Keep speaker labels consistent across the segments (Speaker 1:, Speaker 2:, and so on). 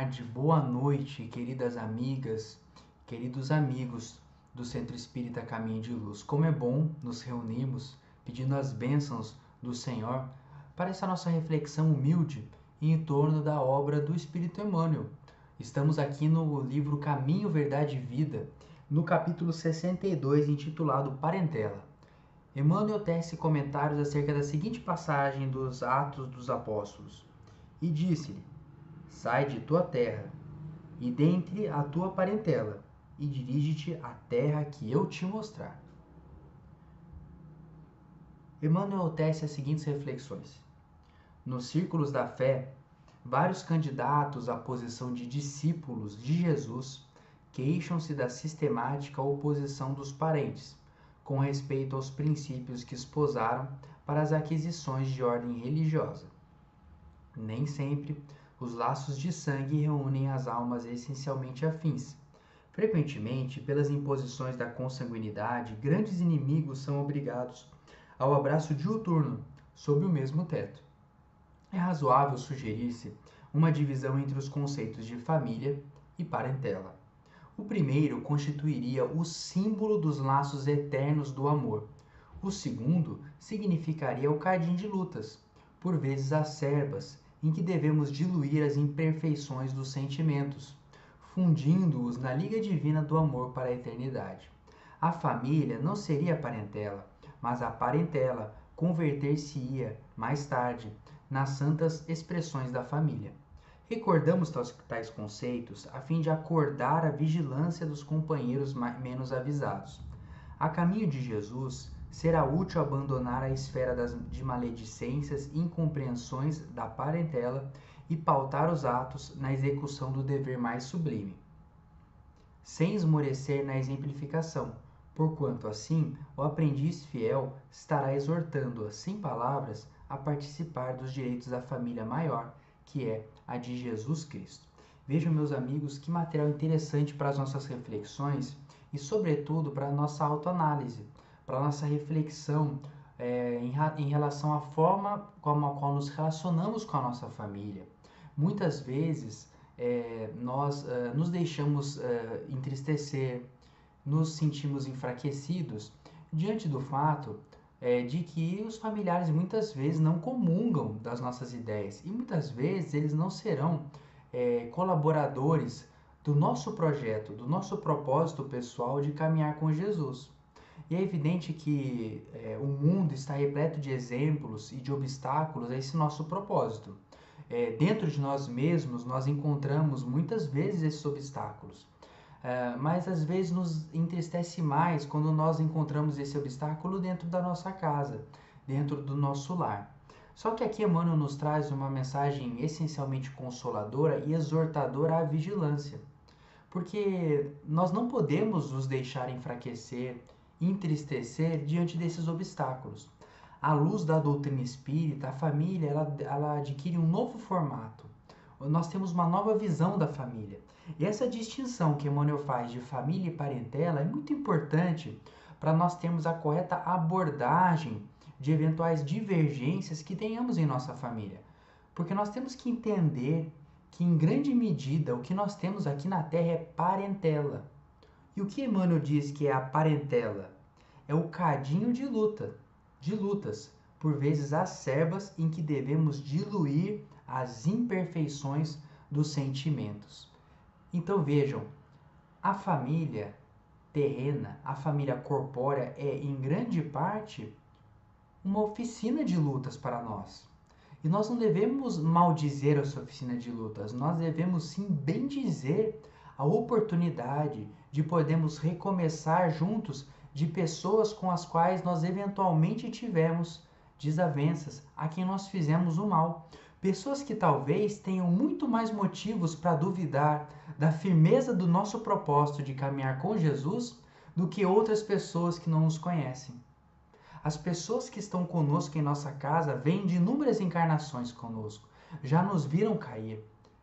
Speaker 1: tarde, boa noite, queridas amigas, queridos amigos do Centro Espírita Caminho de Luz. Como é bom nos reunirmos pedindo as bênçãos do Senhor para essa nossa reflexão humilde em torno da obra do Espírito Emmanuel. Estamos aqui no livro Caminho, Verdade e Vida, no capítulo 62, intitulado Parentela. Emmanuel tece comentários acerca da seguinte passagem dos Atos dos Apóstolos. E disse-lhe: sai de tua terra, e dentre a tua parentela, e dirige-te à terra que eu te mostrar. Emmanuel tece as seguintes reflexões. Nos círculos da fé, vários candidatos à posição de discípulos de Jesus queixam-se da sistemática oposição dos parentes, com respeito aos princípios que esposaram para as aquisições de ordem religiosa. Nem sempre os laços de sangue reúnem as almas essencialmente afins. Frequentemente, pelas imposições da consanguinidade, grandes inimigos são obrigados ao abraço diuturno sob o mesmo teto. É razoável sugerir-se uma divisão entre os conceitos de família e parentela. O primeiro constituiria o símbolo dos laços eternos do amor. O segundo significaria o cadinho de lutas, por vezes acerbas, em que devemos diluir as imperfeições dos sentimentos, fundindo-os na liga divina do amor para a eternidade. A família não seria a parentela, mas a parentela converter-se-ia, mais tarde, nas santas expressões da família. Recordamos tais conceitos a fim de acordar a vigilância dos companheiros menos avisados. A caminho de Jesus, será útil abandonar a esfera de maledicências e incompreensões da parentela e pautar os atos na execução do dever mais sublime, sem esmorecer na exemplificação, porquanto assim o aprendiz fiel estará exortando-a, sem palavras, a participar dos direitos da família maior, que é a de Jesus Cristo. Vejam, meus amigos, que material interessante para as nossas reflexões e, sobretudo, para a nossa autoanálise, para a nossa reflexão em relação à forma como a qual nos relacionamos com a nossa família. Muitas vezes nós nos deixamos entristecer, nos sentimos enfraquecidos diante do fato de que os familiares muitas vezes não comungam das nossas ideias e muitas vezes eles não serão colaboradores do nosso projeto, do nosso propósito pessoal de caminhar com Jesus. E é evidente que o mundo está repleto de exemplos e de obstáculos a esse nosso propósito. Dentro de nós mesmos, nós encontramos muitas vezes esses obstáculos. Mas às vezes nos entristece mais quando nós encontramos esse obstáculo dentro da nossa casa, dentro do nosso lar. Só que aqui Emmanuel nos traz uma mensagem essencialmente consoladora e exortadora à vigilância. Porque nós não podemos nos deixar enfraquecer, entristecer diante desses obstáculos. À luz da doutrina espírita, a família ela adquire um novo formato. Nós temos uma nova visão da família. E essa distinção que Emmanuel faz de família e parentela é muito importante para nós termos a correta abordagem de eventuais divergências que tenhamos em nossa família. Porque nós temos que entender que, em grande medida, o que nós temos aqui na Terra é parentela. E o que Emmanuel diz que é a parentela? É o cadinho de lutas, por vezes acerbas, em que devemos diluir as imperfeições dos sentimentos. Então vejam, a família terrena, a família corpórea é, em grande parte, uma oficina de lutas para nós. E nós não devemos maldizer essa oficina de lutas, nós devemos sim bendizer a oportunidade de podermos recomeçar juntos de pessoas com as quais nós eventualmente tivemos desavenças, a quem nós fizemos o mal. Pessoas que talvez tenham muito mais motivos para duvidar da firmeza do nosso propósito de caminhar com Jesus do que outras pessoas que não nos conhecem. As pessoas que estão conosco em nossa casa vêm de inúmeras encarnações conosco, já nos viram cair,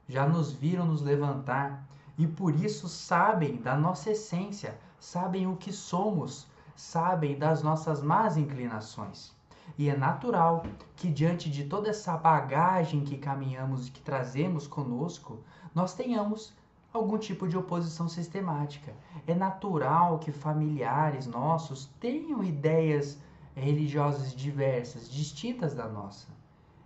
Speaker 1: já nos viram nos levantar e por isso sabem da nossa essência, sabem o que somos, sabem das nossas más inclinações. E é natural que diante de toda essa bagagem que caminhamos e que trazemos conosco, nós tenhamos algum tipo de oposição sistemática. É natural que familiares nossos tenham ideias religiosas diversas, distintas da nossa.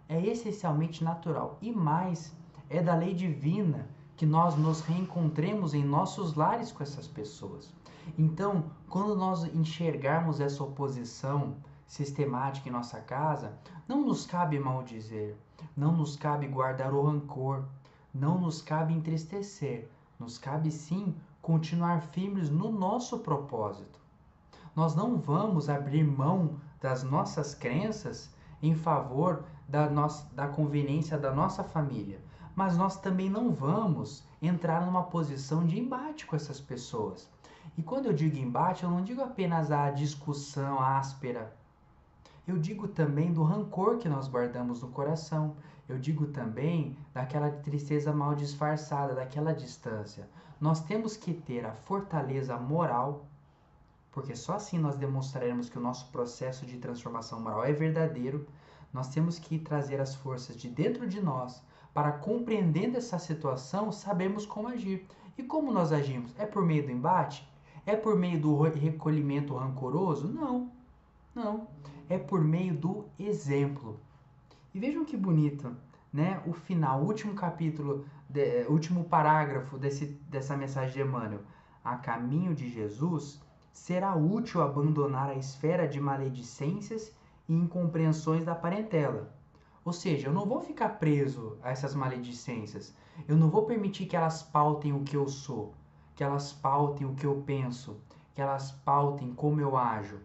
Speaker 1: É essencialmente natural e mais, é da lei divina que nós nos reencontremos em nossos lares com essas pessoas. Então, quando nós enxergarmos essa oposição sistemática em nossa casa, não nos cabe maldizer, não nos cabe guardar o rancor, não nos cabe entristecer, nos cabe sim continuar firmes no nosso propósito. Nós não vamos abrir mão das nossas crenças em favor da conveniência da nossa família, mas nós também não vamos entrar numa posição de embate com essas pessoas. E quando eu digo embate, eu não digo apenas a discussão áspera. Eu digo também do rancor que nós guardamos no coração. Eu digo também daquela tristeza mal disfarçada, daquela distância. Nós temos que ter a fortaleza moral, porque só assim nós demonstraremos que o nosso processo de transformação moral é verdadeiro. Nós temos que trazer as forças de dentro de nós para, compreendendo essa situação, sabermos como agir. E como nós agimos? É por meio do embate? É por meio do recolhimento rancoroso? Não, não. É por meio do exemplo. E vejam que bonito, né? O final, o último capítulo, último parágrafo dessa mensagem de Emmanuel. A caminho de Jesus, será útil abandonar a esfera de maledicências e incompreensões da parentela. Ou seja, eu não vou ficar preso a essas maledicências. Eu não vou permitir que elas pautem o que eu sou, que elas pautem o que eu penso, que elas pautem como eu ajo.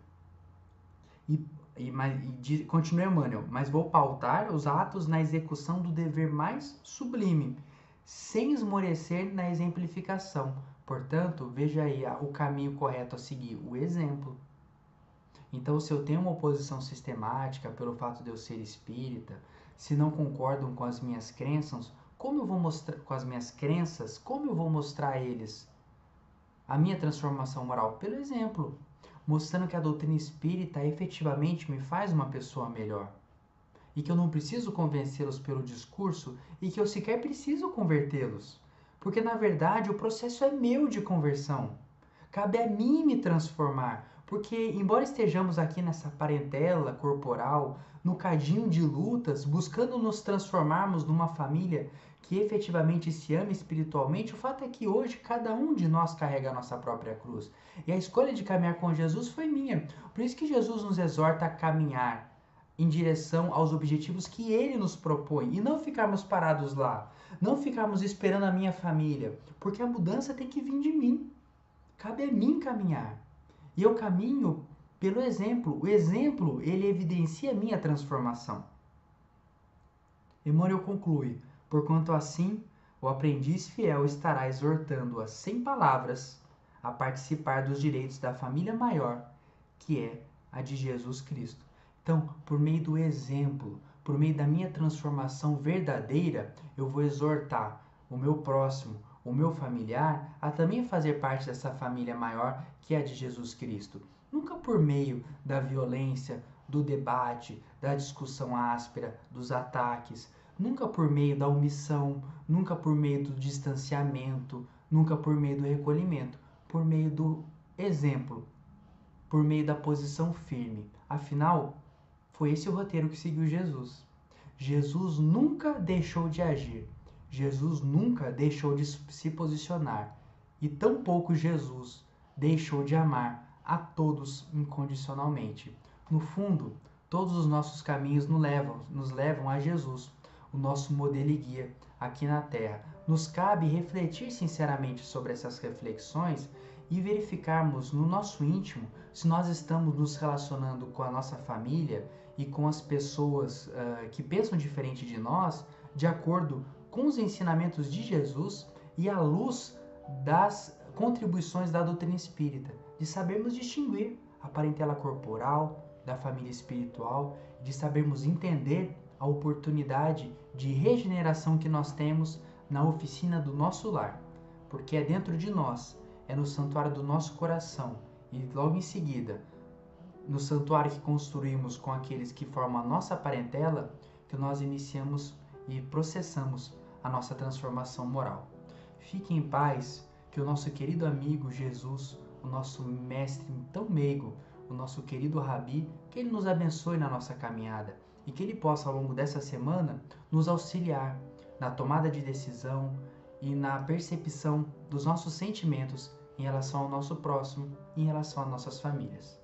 Speaker 1: Continua Emmanuel, mas vou pautar os atos na execução do dever mais sublime, sem esmorecer na exemplificação. Portanto, veja aí o caminho correto a seguir, o exemplo. Então, se eu tenho uma oposição sistemática pelo fato de eu ser espírita, se não concordam com as minhas crenças, como eu vou mostrar a eles a minha transformação moral? Pelo exemplo, mostrando que a doutrina espírita efetivamente me faz uma pessoa melhor. E que eu não preciso convencê-los pelo discurso e que eu sequer preciso convertê-los. Porque na verdade o processo é meu de conversão. Cabe a mim me transformar. Porque, embora estejamos aqui nessa parentela corporal, no cadinho de lutas, buscando nos transformarmos numa família que efetivamente se ama espiritualmente, o fato é que hoje cada um de nós carrega a nossa própria cruz. E a escolha de caminhar com Jesus foi minha. Por isso que Jesus nos exorta a caminhar em direção aos objetivos que Ele nos propõe e não ficarmos parados lá, não ficarmos esperando a minha família, porque a mudança tem que vir de mim. Cabe a mim caminhar. E eu caminho pelo exemplo. O exemplo, ele evidencia a minha transformação. Emmanuel conclui: porquanto assim o aprendiz fiel estará exortando-a sem palavras a participar dos direitos da família maior, que é a de Jesus Cristo. Então, por meio do exemplo, por meio da minha transformação verdadeira, eu vou exortar o meu próximo, o meu familiar, a também fazer parte dessa família maior que é a de Jesus Cristo. Nunca por meio da violência, do debate, da discussão áspera, dos ataques, nunca por meio da omissão, nunca por meio do distanciamento, nunca por meio do recolhimento, por meio do exemplo, por meio da posição firme. Afinal, foi esse o roteiro que seguiu Jesus. Jesus nunca deixou de agir. Jesus nunca deixou de se posicionar. E tampouco Jesus deixou de amar a todos incondicionalmente. No fundo, todos os nossos caminhos nos levam a Jesus, o nosso modelo e guia aqui na Terra. Nos cabe refletir sinceramente sobre essas reflexões e verificarmos no nosso íntimo se nós estamos nos relacionando com a nossa família e com as pessoas que pensam diferente de nós, de acordo com os ensinamentos de Jesus e à luz das contribuições da doutrina espírita, de sabermos distinguir a parentela corporal da família espiritual, de sabermos entender a oportunidade de regeneração que nós temos na oficina do nosso lar, porque é dentro de nós, é no santuário do nosso coração e logo em seguida, no santuário que construímos com aqueles que formam a nossa parentela, que nós iniciamos e processamos a nossa transformação moral. Fique em paz, que o nosso querido amigo Jesus, o nosso mestre tão meigo, o nosso querido Rabi, que ele nos abençoe na nossa caminhada e que ele possa, ao longo dessa semana, nos auxiliar na tomada de decisão e na percepção dos nossos sentimentos em relação ao nosso próximo e em relação às nossas famílias.